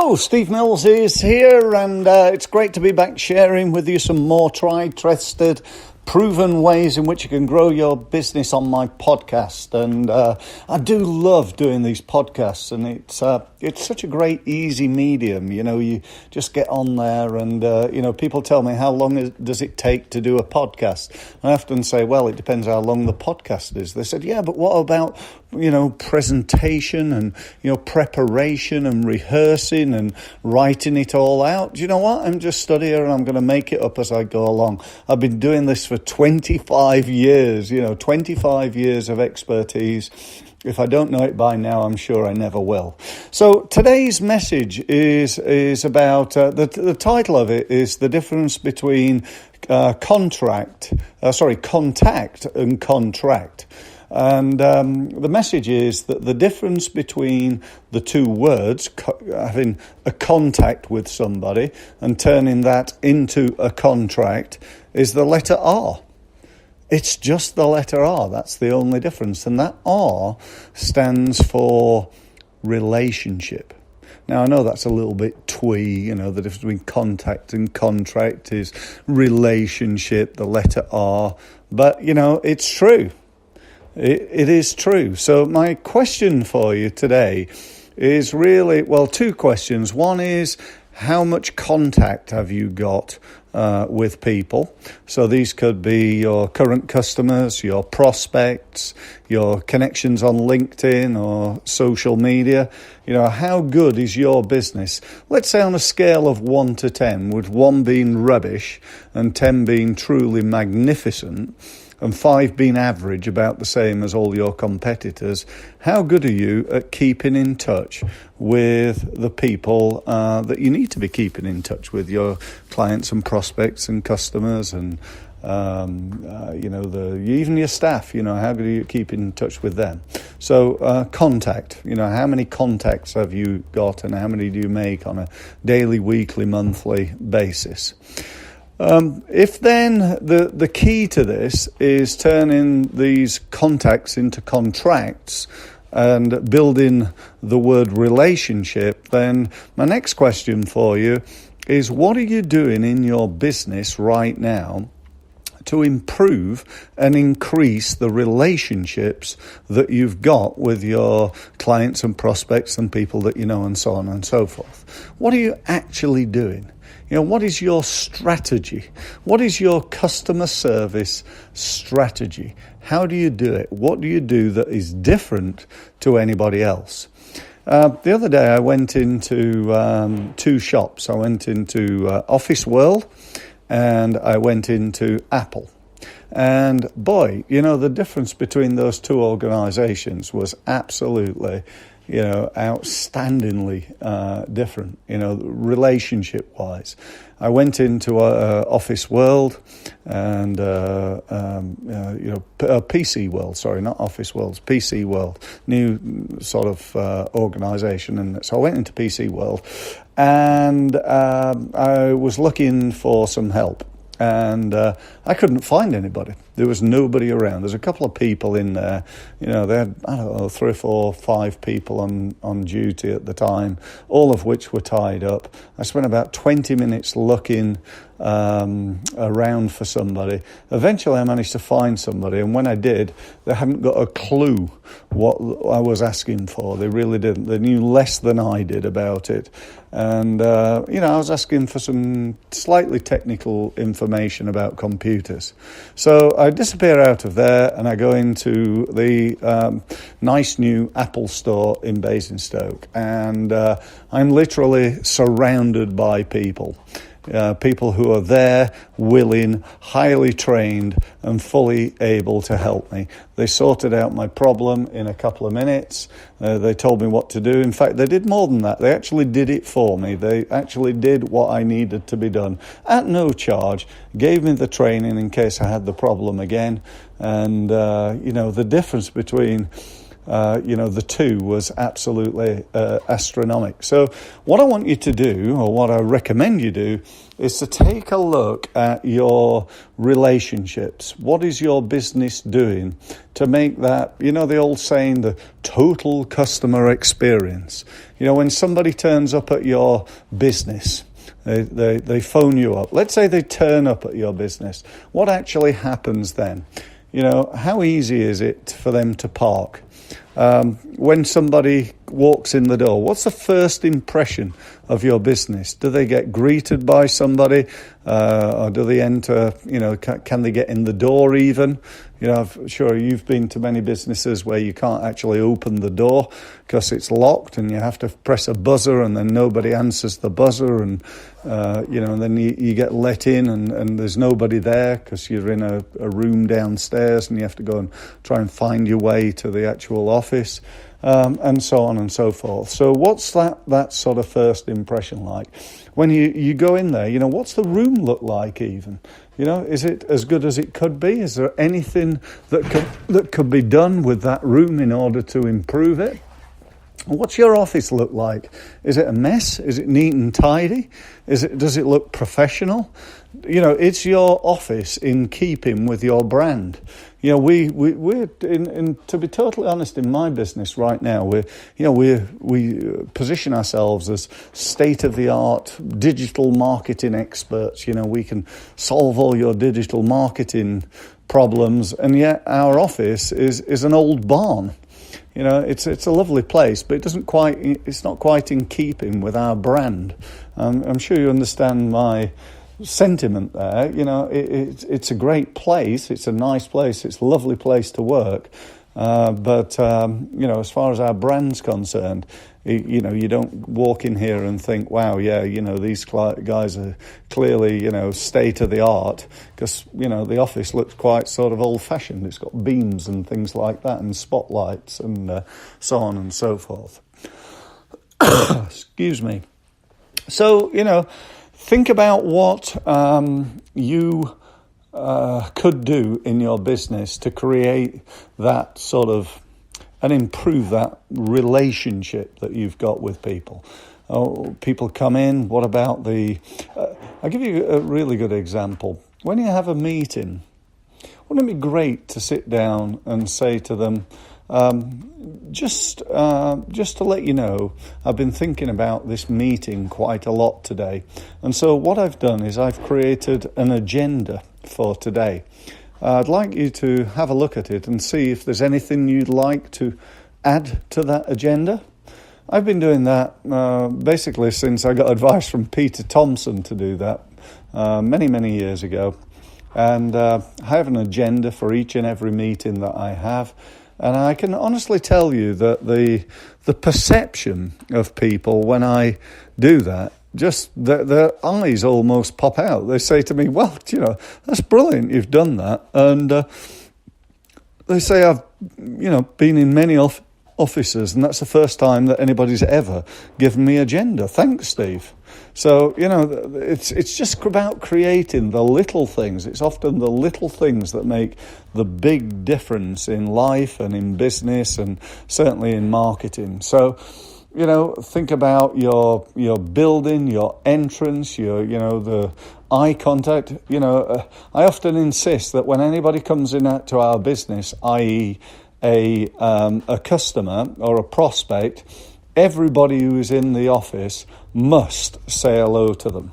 Hello, Steve Mills is here, and it's great to be back sharing with you some more tried, tested, proven ways in which you can grow your business on my podcast. And I do love doing these podcasts, and it's such a great, easy medium. You know, you just get on there, and people tell me, how long does it take to do a podcast? I often say, well, it depends how long the podcast is. They said, yeah, but what about presentation and preparation and rehearsing and writing it all out? Do you know what? I'm just stood here and I'm going to make it up as I go along. I've been doing this for 25 years, 25 years of expertise. If I don't know it by now, I'm sure I never will. So today's message is about, the title of it is the difference between contact and contract. And the message is that the difference between the two words, having a contact with somebody and turning that into a contract, is the letter R. It's just the letter R. That's the only difference. And that R stands for relationship. Now, I know that's a little bit twee, the difference between contact and contract is relationship, the letter R. But, it's true. It is true. So my question for you today is really, two questions. One is, how much contact have you got with people? So these could be your current customers, your prospects, your connections on LinkedIn or social media. How good is your business? Let's say on a scale of 1 to 10, with 1 being rubbish and 10 being truly magnificent, and 5 being average, about the same as all your competitors. How good are you at keeping in touch with the people that you need to be keeping in touch with, your clients and prospects and customers and, even your staff? How good are you at keeping in touch with them? So contact, how many contacts have you got and how many do you make on a daily, weekly, monthly basis? If then the key to this is turning these contacts into contracts and building the word relationship, then my next question for you is, what are you doing in your business right now to improve and increase the relationships that you've got with your clients and prospects and people that you know, and so on and so forth? What are you actually doing? What is your strategy? What is your customer service strategy? How do you do it? What do you do that is different to anybody else? The other day I went into 2 shops. I went into Office World and I went into Apple. And boy, the difference between those 2 organizations was absolutely outstandingly different, relationship-wise. I went into Office World and, PC World, sorry, not Office World, PC World, new sort of organisation. And so I went into PC World and I was looking for some help. And I couldn't find anybody. There was nobody around. There's a couple of people in there. They had, 3 or 4, 5 people on duty at the time, all of which were tied up. I spent about 20 minutes looking around for somebody. Eventually I managed to find somebody, and when I did, they hadn't got a clue what I was asking for. They really didn't. They knew less than I did about it. And, I was asking for some slightly technical information about computers. So I disappear out of there and I go into the nice new Apple store in Basingstoke. And I'm literally surrounded by people. People who are there, willing, highly trained, and fully able to help me. They sorted out my problem in a couple of minutes. They told me what to do. In fact, they did more than that. They actually did it for me. They actually did what I needed to be done at no charge, gave me the training in case I had the problem again. And, the difference between the two was absolutely astronomical. So what I want you to do, or what I recommend you do, is to take a look at your relationships. What is your business doing to make that, the old saying, the total customer experience? When somebody turns up at your business, they phone you up. Let's say they turn up at your business. What actually happens then? How easy is it for them to park? When somebody walks in the door, what's the first impression of your business? Do they get greeted by somebody, or do they enter? Can they get in the door even? I'm sure you've been to many businesses where you can't actually open the door because it's locked, and you have to press a buzzer, and then nobody answers the buzzer, and and then you get let in, and there's nobody there because you're in a room downstairs, and you have to go and try and find your way to the actual office, and so on and so forth. So what's that sort of first impression like? When you go in there, what's the room look like even? Is it as good as it could be? Is there anything that could be done with that room in order to improve it? What's your office look like? Is it a mess? Is it neat and tidy? Does it look professional? It's your office in keeping with your brand. We're to be totally honest, in my business right now, we position ourselves as state-of-the-art digital marketing experts. We can solve all your digital marketing problems, and yet our office is an old barn. It's a lovely place, but it's not quite in keeping with our brand. I'm sure you understand my sentiment there. It's a great place. It's a nice place. It's a lovely place to work. But as far as our brand's concerned, you don't walk in here and think, wow, yeah, these guys are clearly, state of the art, because, the office looks quite sort of old fashioned. It's got beams and things like that, and spotlights and so on and so forth. Excuse me. So, think about what you could do in your business to create that sort of and improve that relationship that you've got with people. People come in, what about I'll give you a really good example. When you have a meeting, wouldn't it be great to sit down and say to them, just to let you know, I've been thinking about this meeting quite a lot today. And so what I've done is I've created an agenda for today. I'd like you to have a look at it and see if there's anything you'd like to add to that agenda. I've been doing that basically since I got advice from Peter Thompson to do that many, many years ago. And I have an agenda for each and every meeting that I have. And I can honestly tell you that the perception of people when I do that, just their eyes almost pop out. They say to me, well, that's brilliant, you've done that. And they say, I've, been in many offices, and that's the first time that anybody's ever given me agenda. Thanks, Steve. So, it's just about creating the little things. It's often the little things that make the big difference in life and in business and certainly in marketing. So, think about your building, your entrance, the eye contact. I often insist that when anybody comes in to our business, i.e. a customer or a prospect, everybody who is in the office must say hello to them.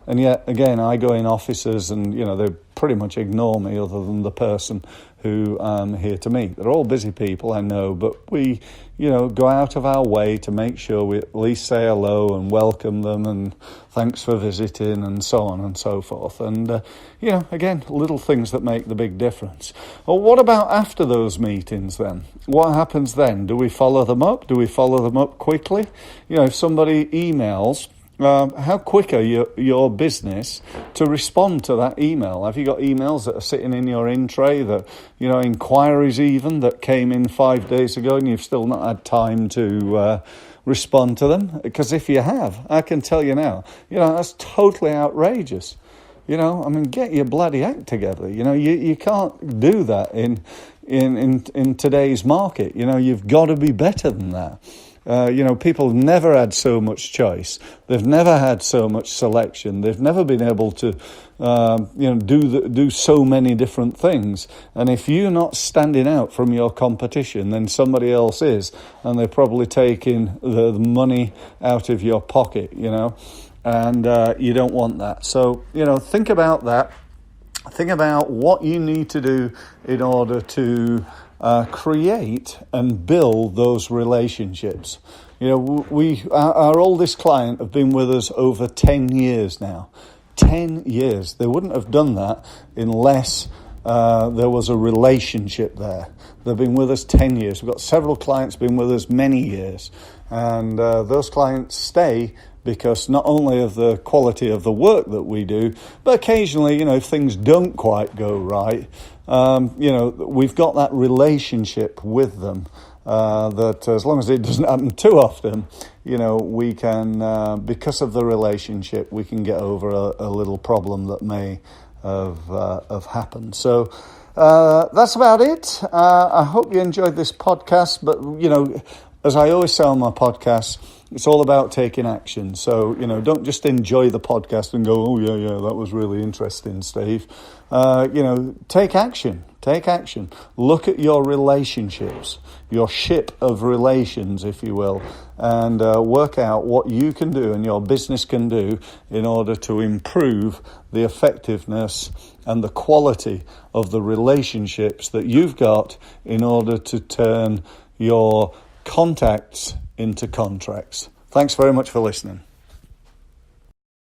And yet, again, I go in offices and, they pretty much ignore me other than the person who I'm here to meet. They're all busy people, I know, but we, go out of our way to make sure we at least say hello and welcome them and thanks for visiting and so on and so forth. And, again, little things that make the big difference. Well, what about after those meetings then? What happens then? Do we follow them up? Do we follow them up quickly? If somebody emails, how quick are your business to respond to that email? Have you got emails that are sitting in your in tray that, inquiries even that came in 5 days ago and you've still not had time to respond to them? Because if you have, I can tell you now, that's totally outrageous. Get your bloody act together. You can't do that in in today's market. You've got to be better than that. People have never had so much choice. They've never had so much selection. They've never been able to, do so many different things. And if you're not standing out from your competition, then somebody else is, and they're probably taking the money out of your pocket. And you don't want that. So think about that. Think about what you need to do in order to create and build those relationships. Our oldest client have been with us over 10 years now. 10 years. They wouldn't have done that unless there was a relationship there. They've been with us 10 years. We've got several clients been with us many years. And those clients stay because not only of the quality of the work that we do, but occasionally, if things don't quite go right, we've got that relationship with them that as long as it doesn't happen too often, we can, because of the relationship, we can get over a little problem that may have happened. So that's about it. I hope you enjoyed this podcast, but, as I always say on my podcast, it's all about taking action. So, don't just enjoy the podcast and go, oh, yeah, that was really interesting, Steve. Take action. Take action. Look at your relationships, your ship of relations, if you will, and work out what you can do and your business can do in order to improve the effectiveness and the quality of the relationships that you've got in order to turn your contacts into contracts. Thanks very much for listening.